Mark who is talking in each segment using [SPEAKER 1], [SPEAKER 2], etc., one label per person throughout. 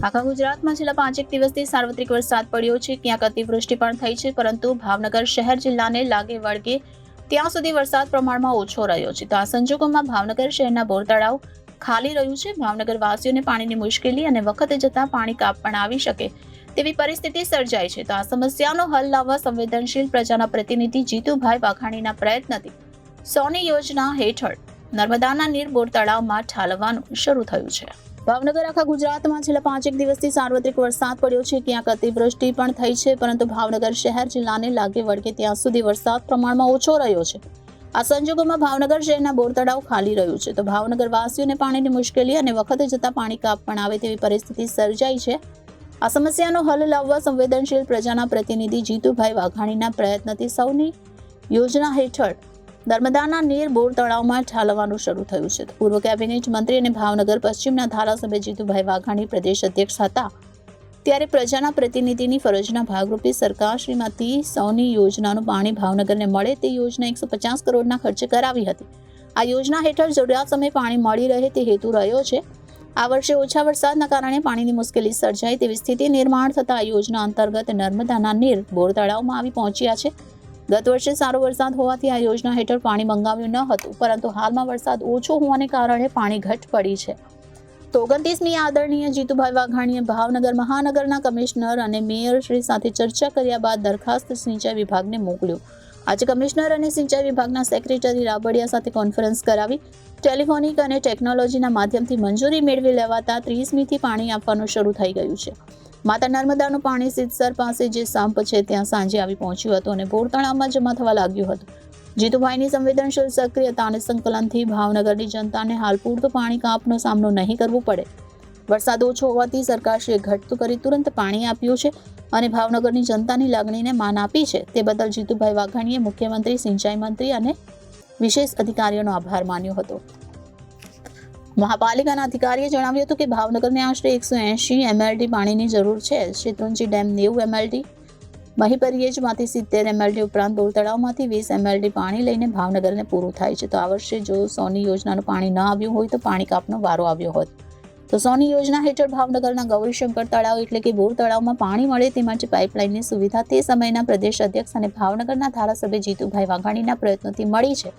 [SPEAKER 1] આખા ગુજરાતમાં છેલ્લા 5 દિવસથી સાર્વત્રિક વરસાદ પડ્યો છે. ક્યાંક અતિવૃષ્ટિ પણ થઈ છે, પરંતુ ભાવનગર શહેર જિલ્લાને લાગે વળગે ત્યાં સુધી વરસાદ પ્રમાણમાં ઓછો રહ્યો છે. તો આ સંજોગોમાં ભાવનગર શહેરના બોર તળાવ ખાલી રહ્યું છે. ભાવનગર વાસીઓને પાણીની મુશ્કેલી અને વખતે જતા પાણી કાપ પણ આવી શકે તેવી પરિસ્થિતિ સર્જાઈ છે. તો આ સમસ્યાનો હલ લાવવા સંવેદનશીલ પ્રજાના પ્રતિનિધિ જીતુભાઈ વાઘાણીના પ્રયત્નથી સોની યોજના હેઠળ નર્મદાના નીર બોર તળાવમાં ઠાલવવાનું શરૂ થયું છે. ભાવનગર આખા ગુજરાતમાં છેલ્લા 5 દિવસથી સાર્વત્રિક વરસાદ પડ્યો છે. ક્યાંક અતિવૃષ્ટિ પણ થઈ છે, પરંતુ ભાવનગર શહેર જિલ્લાને લાગે વળગે ત્યાં સુધી વરસાદ પ્રમાણમાં ઓછો રહ્યો છે. આ સંજોગોમાં ભાવનગર શહેરના બોર તળાવ ખાલી રહ્યું છે. તો ભાવનગર વાસીઓને પાણીની મુશ્કેલી અને વખતે જતા પાણી કાપ પણ આવે તેવી પરિસ્થિતિ સર્જાઈ છે. આ સમસ્યાનો હલ લાવવા સંવેદનશીલ પ્રજાના પ્રતિનિધિ જીતુભાઈ વાઘાણીના પ્રયત્નથી સૌની યોજના હેઠળ નર્મદાના નીર બોર તળાવમાં ઠાલવવાનું શરૂ થયું છે. પૂર્વ કેબિનેટ મંત્રી અને ભાવનગર પશ્ચિમના ધારાસભ્ય જીતુભાઈ વાઘાણી પ્રદેશ અધ્યક્ષ હતા ત્યારે પ્રજાના પ્રતિનિધિની ફરજના ભાગરૂપે સરકારશ્રીમાંથી સૌની યોજનાનું પાણી ભાવનગરને મળે તે યોજના 150 કરોડના ખર્ચે કરાવી હતી. આ યોજના હેઠળ જરૂરિયાત સમયે પાણી મળી રહે તે હેતુ રહ્યો છે. આ વર્ષે ઓછા વરસાદના કારણે પાણીની મુશ્કેલી સર્જાય તેવી સ્થિતિ નિર્માણ થતા આ યોજના અંતર્ગત નર્મદાના નીર બોર તળાવમાં આવી પહોંચ્યા છે. ગત વર્ષે સારો વરસાદ હોવાથી આ યોજના હેઠળ પાણી મંગાવ્યું ન હતું, પરંતુ હાલમાં વરસાદ ઓછો હોવાને કારણે પાણી ઘટ પડી છે. તો 29મી આદરણીય જીતુભાઈ વાઘાણીએ ભાવનગર મહાનગરના કમિશનર અને મેયર શ્રી સાથે ચર્ચા કર્યા બાદ દરખાસ્ત સિંચાઈ વિભાગને મોકલ્યો. આજે કમિશનર અને સિંચાઈ વિભાગના સેક્રેટરી રાબડિયા સાથે કોન્ફરન્સ કરાવી ટેલિફોનિક અને ટેકનોલોજીના માધ્યમથી મંજૂરી મેળવી લેવાતા 30મીથી પાણી આપવાનું શરૂ થઈ ગયું છે. માતા નર્મદાનું પાણી સિદ્ધસર પાસે જે સંપ છે ત્યાં સાંજે આવી પહોંચ્યું હતું અને બોર તળાવમાં જમા થવા લાગ્યું હતું. જીતુભાઈની સંવેદનશીલ સક્રિયતા અને સંકલનથી ભાવનગરની જનતાને હાલ પૂરતું પાણી કાપનો સામનો નહીં કરવો પડે. વરસાદ ઓછો હોવાથી સરકારશ્રીએ ઘટતું કરી તુરંત પાણી આપ્યું છે અને ભાવનગરની જનતાની લાગણીને માન આપી છે. તે બદલ જીતુભાઈ વાઘાણીએ મુખ્યમંત્રી, સિંચાઈ મંત્રી અને વિશેષ અધિકારીઓનો આભાર માન્યો હતો. મહાપાલિકાના અધિકારીએ જણાવ્યું હતું કે ભાવનગરને આશરે 180 MLD પાણીની જરૂર છે. શેત્રુંજી ડેમ 90 MLD, મહીપરિયેજમાંથી 70 MLD ઉપરાંત બોર તળાવમાંથી 20 MLD પાણી લઈને ભાવનગરને પૂરું થાય છે. તો આ વર્ષે જો સોની યોજનાનું પાણી ન આવ્યું હોય તો પાણી કાપનો વારો આવ્યો હોત. તો સોની યોજના હેઠળ ભાવનગરના ગૌરીશંકર તળાવ એટલે કે બોર તળાવમાં પાણી મળે તે માટે પાઇપલાઇનની સુવિધા તે સમયના પ્રદેશ અધ્યક્ષ અને ભાવનગરના ધારાસભ્ય જીતુભાઈ વાઘાણીના પ્રયત્નોથી મળી છે.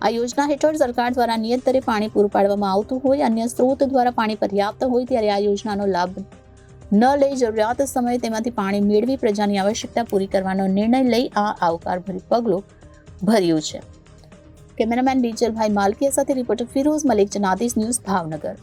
[SPEAKER 1] આ યોજના હેઠળ સરકાર દ્વારા નિયત દરે પાણી પૂરું પાડવામાં આવતું હોય, અન્ય સ્ત્રોત દ્વારા પાણી પર્યાપ્ત હોય ત્યારે આ યોજનાનો લાભ ન લઈ જરૂરિયાત સમયે તેમાંથી પાણી મેળવી પ્રજાની આવશ્યકતા પૂરી કરવાનો નિર્ણય લઈ આ આવકારભર્યું પગલું ભર્યું છે. કેમેરામેન બીજલભાઈ માલકીયા સાથે રિપોર્ટર ફિરોઝ મલિક, જનાદેશ ન્યૂઝ, ભાવનગર.